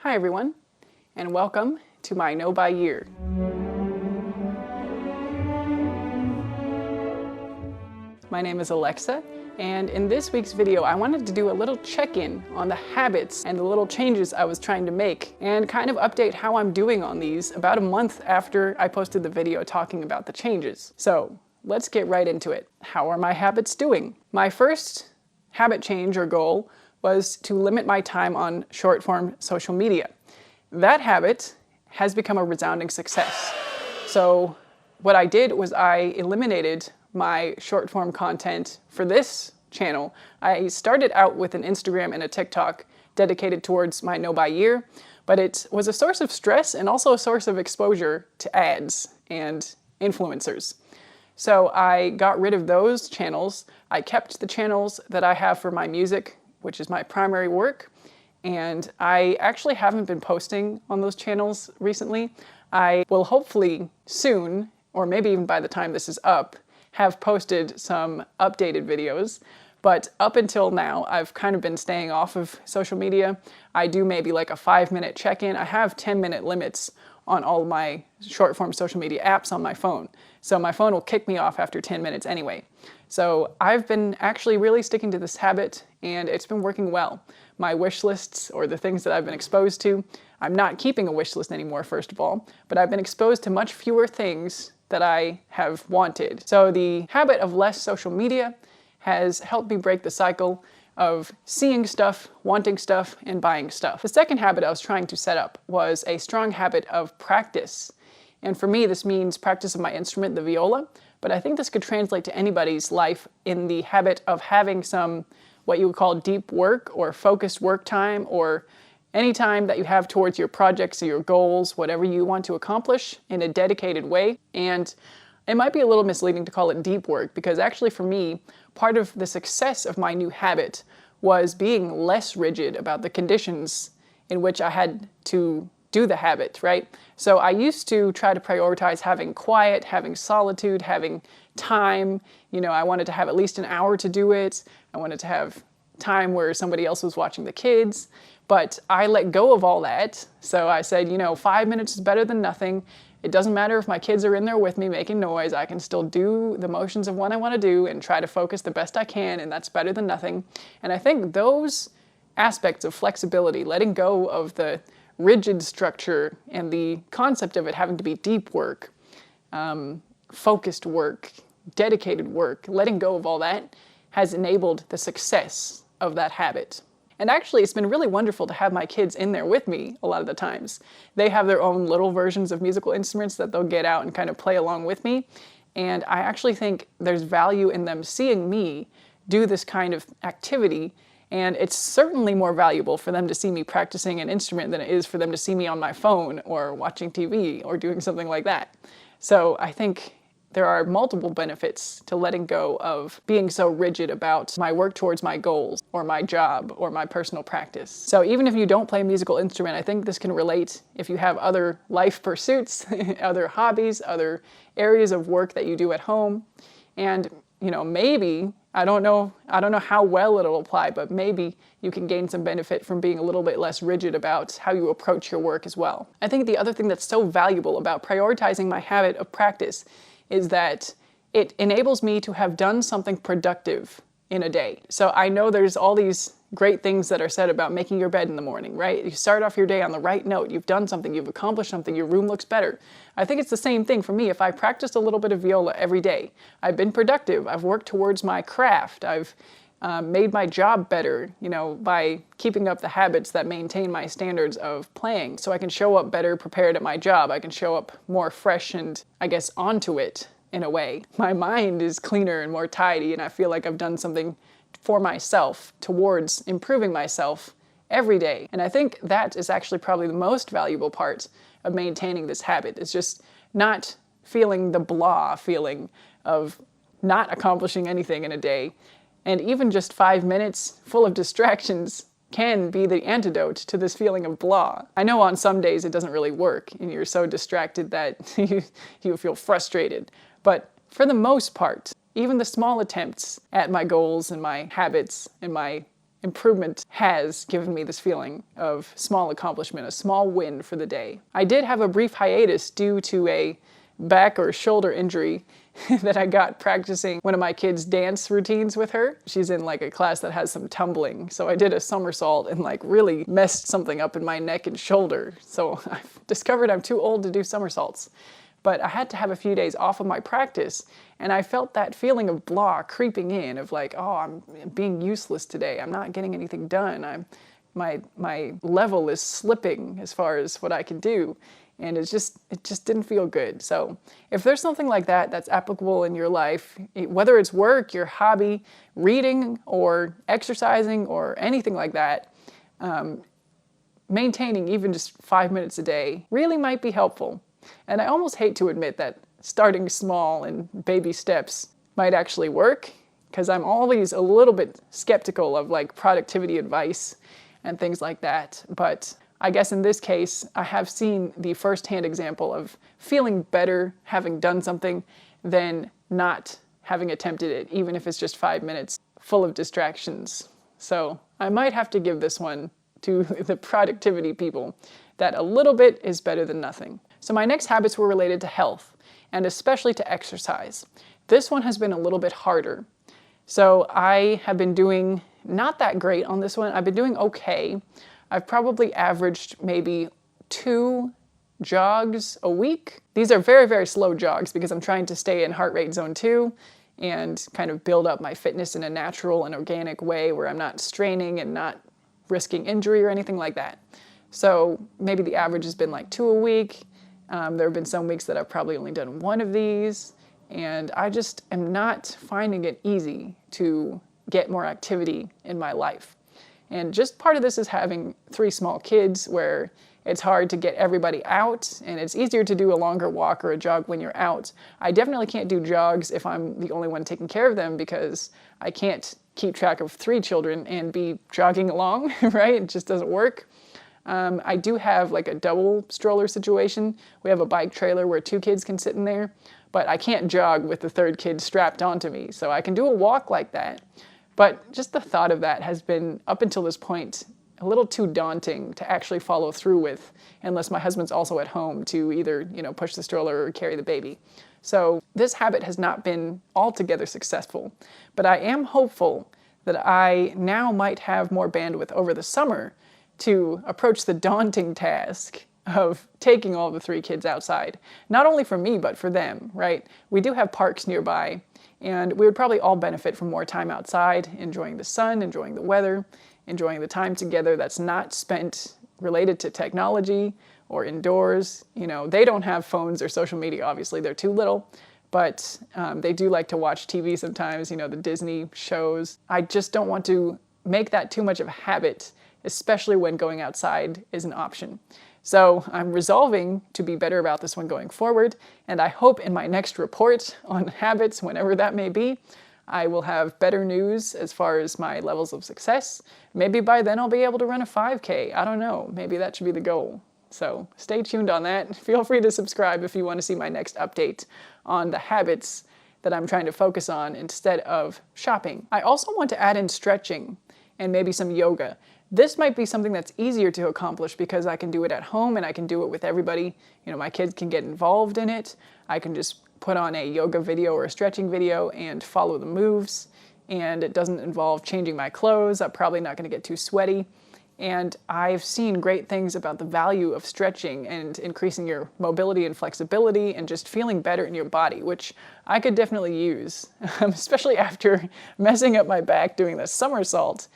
Hi everyone, and welcome to my Know by Year. My name is Alexa, and in this week's video I wanted to do a little check-in on the habits and the little changes I was trying to make, and kind of update how I'm doing on these about a month after I posted the video talking about the changes. So let's get right into it. How are my habits doing? My first habit change or goal was to limit my time on short-form social media. That habit has become a resounding success. So what I did was I eliminated my short-form content for this channel. I started out with an Instagram and a TikTok dedicated towards my Know by Year, but it was a source of stress and also a source of exposure to ads and influencers. So I got rid of those channels. I kept the channels that I have for my music, which is my primary work, and I actually haven't been posting on those channels recently. I will hopefully soon, or maybe even by the time this is up, have posted some updated videos, but up until now I've kind of been staying off of social media. I do maybe like a 5-minute check-in. I have 10-minute limits on all my short-form social media apps on my phone, so my phone will kick me off after 10 minutes anyway. So I've been actually really sticking to this habit, and it's been working well. My wish lists, or the things that I've been exposed to, I'm not keeping a wish list anymore, first of all, but I've been exposed to much fewer things that I have wanted. So the habit of less social media has helped me break the cycle of seeing stuff, wanting stuff, and buying stuff. The second habit I was trying to set up was a strong habit of practice. And for me, this means practice of my instrument, the viola, but I think this could translate to anybody's life in the habit of having some, what you would call deep work or focused work time, or any time that you have towards your projects or your goals, whatever you want to accomplish in a dedicated way. And it might be a little misleading to call it deep work, because actually for me, part of the success of my new habit was being less rigid about the conditions in which I had to do the habit, right? So I used to try to prioritize having quiet, having solitude, having time. You know, I wanted to have at least an hour to do it. I wanted to have time where somebody else was watching the kids. But I let go of all that. So I said, 5 minutes is better than nothing. It doesn't matter if my kids are in there with me making noise. I can still do the motions of what I want to do and try to focus the best I can, and that's better than nothing. And I think those aspects of flexibility, letting go of the rigid structure and the concept of it having to be deep work, focused work, dedicated work, letting go of all that has enabled the success of that habit. And actually, it's been really wonderful to have my kids in there with me a lot of the times. They have their own little versions of musical instruments that they'll get out and kind of play along with me. And I actually think there's value in them seeing me do this kind of activity. And it's certainly more valuable for them to see me practicing an instrument than it is for them to see me on my phone or watching TV or doing something like that. So I think there are multiple benefits to letting go of being so rigid about my work towards my goals or my job or my personal practice. So even if you don't play a musical instrument, I think this can relate if you have other life pursuits, other hobbies, other areas of work that you do at home. And maybe, I don't know how well it'll apply, but maybe you can gain some benefit from being a little bit less rigid about how you approach your work as well. I think the other thing that's so valuable about prioritizing my habit of practice is that it enables me to have done something productive in a day. So I know there's all these great things that are said about making your bed in the morning, right? You start off your day on the right note, you've done something, you've accomplished something, your room looks better. I think it's the same thing for me. If I practiced a little bit of viola every day, I've been productive, I've worked towards my craft, I've made my job better, by keeping up the habits that maintain my standards of playing. So I can show up better prepared at my job. I can show up more fresh and, I guess, onto it in a way. My mind is cleaner and more tidy, and I feel like I've done something for myself towards improving myself every day. And I think that is actually probably the most valuable part of maintaining this habit. It's just not feeling the blah feeling of not accomplishing anything in a day. And even just 5 minutes full of distractions can be the antidote to this feeling of blah. I know on some days it doesn't really work and you're so distracted that you feel frustrated. But for the most part, even the small attempts at my goals and my habits and my improvement has given me this feeling of small accomplishment, a small win for the day. I did have a brief hiatus due to a back or shoulder injury that I got practicing one of my kids' dance routines with her. She's in like a class that has some tumbling. So I did a somersault and like really messed something up in my neck and shoulder. So I've discovered I'm too old to do somersaults. But I had to have a few days off of my practice, and I felt that feeling of blah creeping in of like, oh, I'm being useless today. I'm not getting anything done. My level is slipping as far as what I can do. And it just didn't feel good. So if there's something like that that's applicable in your life, whether it's work, your hobby, reading, or exercising, or anything like that, maintaining even just 5 minutes a day really might be helpful. And I almost hate to admit that starting small and baby steps might actually work, because I'm always a little bit skeptical of like productivity advice and things like that. But I guess in this case, I have seen the firsthand example of feeling better having done something than not having attempted it, even if it's just 5 minutes full of distractions. So I might have to give this one to the productivity people, that a little bit is better than nothing. So my next habits were related to health, and especially to exercise. This one has been a little bit harder. So I have been doing not that great on this one. I've been doing okay. I've probably averaged maybe 2 jogs a week. These are very, very slow jogs because I'm trying to stay in heart rate zone 2 and kind of build up my fitness in a natural and organic way where I'm not straining and not risking injury or anything like that. So maybe the average has been like 2 a week. There have been some weeks that I've probably only done 1 of these, and I just am not finding it easy to get more activity in my life. And just part of this is having 3 small kids where it's hard to get everybody out, and it's easier to do a longer walk or a jog when you're out. I definitely can't do jogs if I'm the only one taking care of them, because I can't keep track of 3 children and be jogging along, right? It just doesn't work. I do have like a double stroller situation. We have a bike trailer where 2 kids can sit in there, but I can't jog with the 3rd kid strapped onto me. So I can do a walk like that. But just the thought of that has been, up until this point, a little too daunting to actually follow through with, unless my husband's also at home to either, push the stroller or carry the baby. So this habit has not been altogether successful, but I am hopeful that I now might have more bandwidth over the summer to approach the daunting task of taking all the 3 kids outside. Not only for me, but for them, right? We do have parks nearby, and we would probably all benefit from more time outside, enjoying the sun, enjoying the weather, enjoying the time together that's not spent related to technology or indoors. They don't have phones or social media, obviously, they're too little, but they do like to watch TV sometimes, the Disney shows. I just don't want to make that too much of a habit, especially when going outside is an option. So I'm resolving to be better about this one going forward, and I hope in my next report on habits, whenever that may be, I will have better news as far as my levels of success. Maybe by then I'll be able to run a 5K. I don't know. Maybe that should be the goal. So stay tuned on that. Feel free to subscribe if you want to see my next update on the habits that I'm trying to focus on instead of shopping. I also want to add in stretching and maybe some yoga. This might be something that's easier to accomplish because I can do it at home and I can do it with everybody. My kids can get involved in it. I can just put on a yoga video or a stretching video and follow the moves. And it doesn't involve changing my clothes. I'm probably not going to get too sweaty. And I've seen great things about the value of stretching and increasing your mobility and flexibility and just feeling better in your body, which I could definitely use, especially after messing up my back doing the somersault.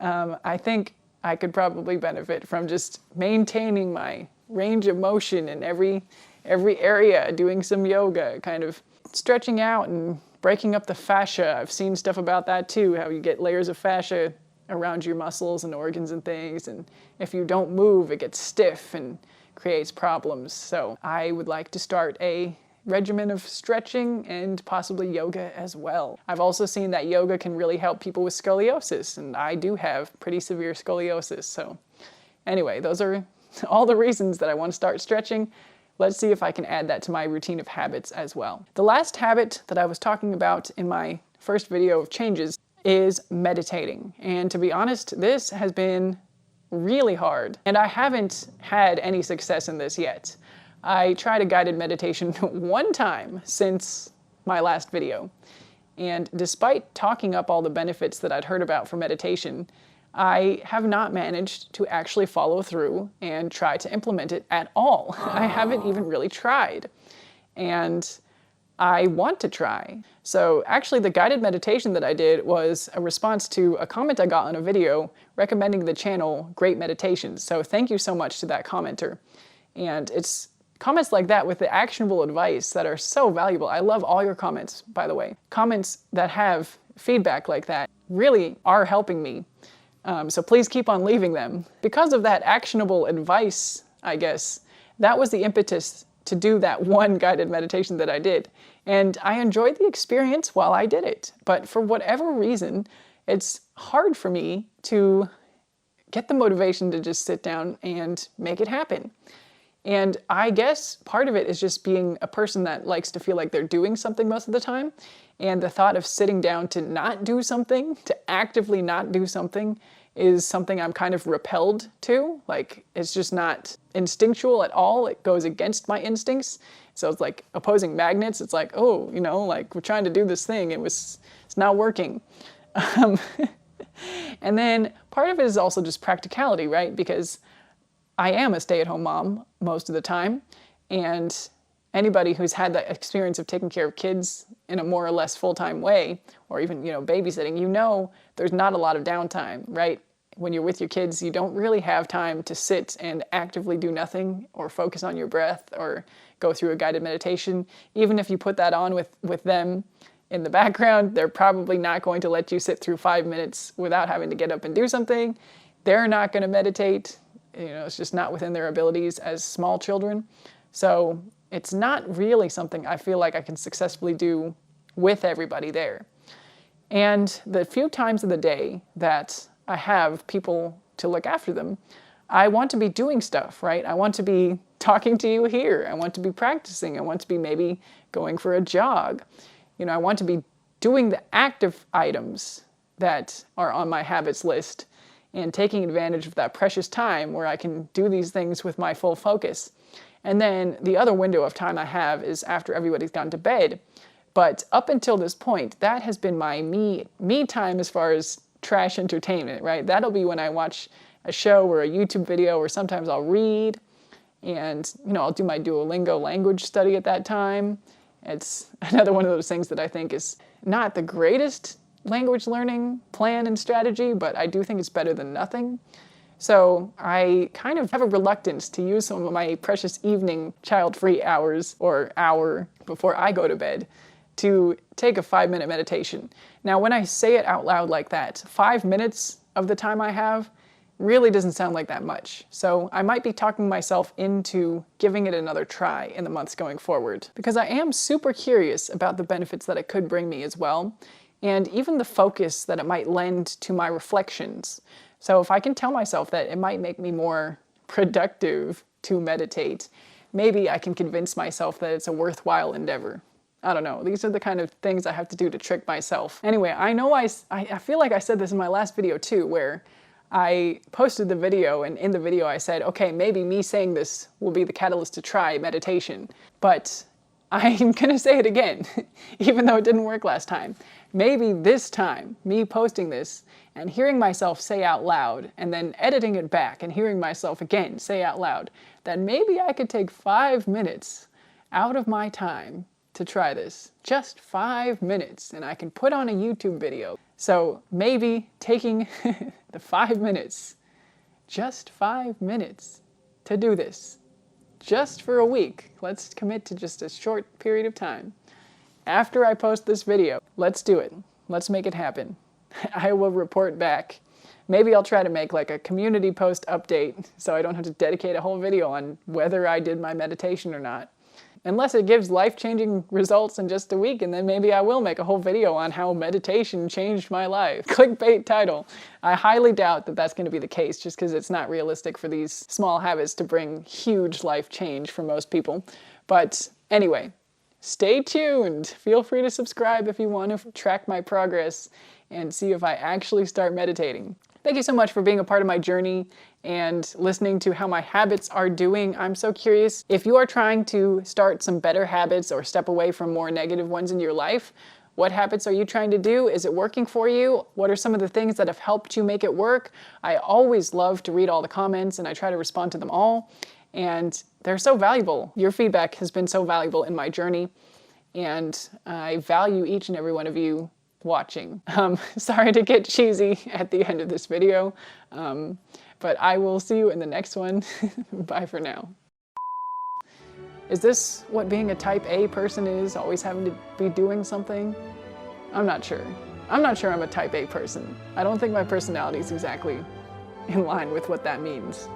I think I could probably benefit from just maintaining my range of motion in every area, doing some yoga, kind of stretching out and breaking up the fascia. I've seen stuff about that too, how you get layers of fascia around your muscles and organs and things, and if you don't move, it gets stiff and creates problems. So I would like to start a regimen of stretching and possibly yoga as well. I've also seen that yoga can really help people with scoliosis, and I do have pretty severe scoliosis. So anyway, those are all the reasons that I want to start stretching. Let's see if I can add that to my routine of habits as well. The last habit that I was talking about in my first video of changes is meditating. And to be honest, this has been really hard, and I haven't had any success in this yet. I tried a guided meditation one time since my last video, and despite talking up all the benefits that I'd heard about for meditation, I have not managed to actually follow through and try to implement it at all. I haven't even really tried, and I want to try. So actually the guided meditation that I did was a response to a comment I got on a video recommending the channel Great Meditations. So thank you so much to that commenter. And it's comments like that with the actionable advice that are so valuable. I love all your comments, by the way. Comments that have feedback like that really are helping me. So please keep on leaving them. Because of that actionable advice, I guess, that was the impetus to do that one guided meditation that I did. And I enjoyed the experience while I did it. But for whatever reason, it's hard for me to get the motivation to just sit down and make it happen. And I guess part of it is just being a person that likes to feel like they're doing something most of the time. And the thought of sitting down to not do something, to actively not do something, is something I'm kind of repelled to. Like, it's just not instinctual at all. It goes against my instincts. So it's like opposing magnets. It's like, oh, you know, like we're trying to do this thing. It's not working. And then part of it is also just practicality, right? Because I am a stay-at-home mom most of the time. And anybody who's had that experience of taking care of kids in a more or less full-time way, or even, you know, babysitting, you know there's not a lot of downtime, right? When you're with your kids, you don't really have time to sit and actively do nothing or focus on your breath or go through a guided meditation. Even if you put that on with them in the background, they're probably not going to let you sit through 5 minutes without having to get up and do something. They're not going to meditate. You know, it's just not within their abilities as small children. So it's not really something I feel like I can successfully do with everybody there. And the few times of the day that I have people to look after them, I want to be doing stuff, right? I want to be talking to you here. I want to be practicing. I want to be maybe going for a jog. You know, I want to be doing the active items that are on my habits list and taking advantage of that precious time where I can do these things with my full focus. And then the other window of time I have is after everybody's gone to bed. But up until this point, that has been my me time as far as trash entertainment, right? That'll be when I watch a show or a YouTube video, or sometimes I'll read, and, you know, I'll do my Duolingo language study at that time. It's another one of those things that I think is not the greatest language learning plan and strategy, but I do think it's better than nothing. So I kind of have a reluctance to use some of my precious evening child-free hours or hour before I go to bed to take a 5-minute meditation. Now, when I say it out loud like that, 5 minutes of the time I have really doesn't sound like that much. So I might be talking myself into giving it another try in the months going forward, because I am super curious about the benefits that it could bring me as well, and even the focus that it might lend to my reflections. So if I can tell myself that it might make me more productive to meditate, maybe I can convince myself that it's a worthwhile endeavor. I don't know. These are the kind of things I have to do to trick myself. Anyway, I know I feel like I said this in my last video too, where I posted the video, and in the video I said, okay, maybe me saying this will be the catalyst to try meditation. But I'm gonna say it again, even though it didn't work last time. Maybe this time, me posting this and hearing myself say out loud, and then editing it back and hearing myself again say out loud, that maybe I could take 5 minutes out of my time to try this. Just 5 minutes, and I can put on a YouTube video. So maybe taking the 5 minutes, just 5 minutes to do this, just for a week. Let's commit to just a short period of time. After I post this video, let's do it. Let's make it happen. I will report back. Maybe I'll try to make like a community post update so I don't have to dedicate a whole video on whether I did my meditation or not. Unless it gives life-changing results in just a week, and then maybe I will make a whole video on how meditation changed my life. Clickbait title. I highly doubt that that's going to be the case, just because it's not realistic for these small habits to bring huge life change for most people. But anyway, stay tuned. Feel free to subscribe if you want to track my progress. and see if I actually start meditating. Thank you so much for being a part of my journey and listening to how my habits are doing. I'm so curious if you are trying to start some better habits or step away from more negative ones in your life. What habits are you trying to do? Is it working for you? What are some of the things that have helped you make it work? I always love to read all the comments and I try to respond to them all. And they're so valuable. Your feedback has been so valuable in my journey. And I value each and every one of you watching. Sorry to get cheesy at the end of this video, but I will see you in the next one. Bye for now. Is this what being a type A person is? Always having to be doing something? I'm not sure. I'm not sure I'm a type A person. I don't think my personality is exactly in line with what that means.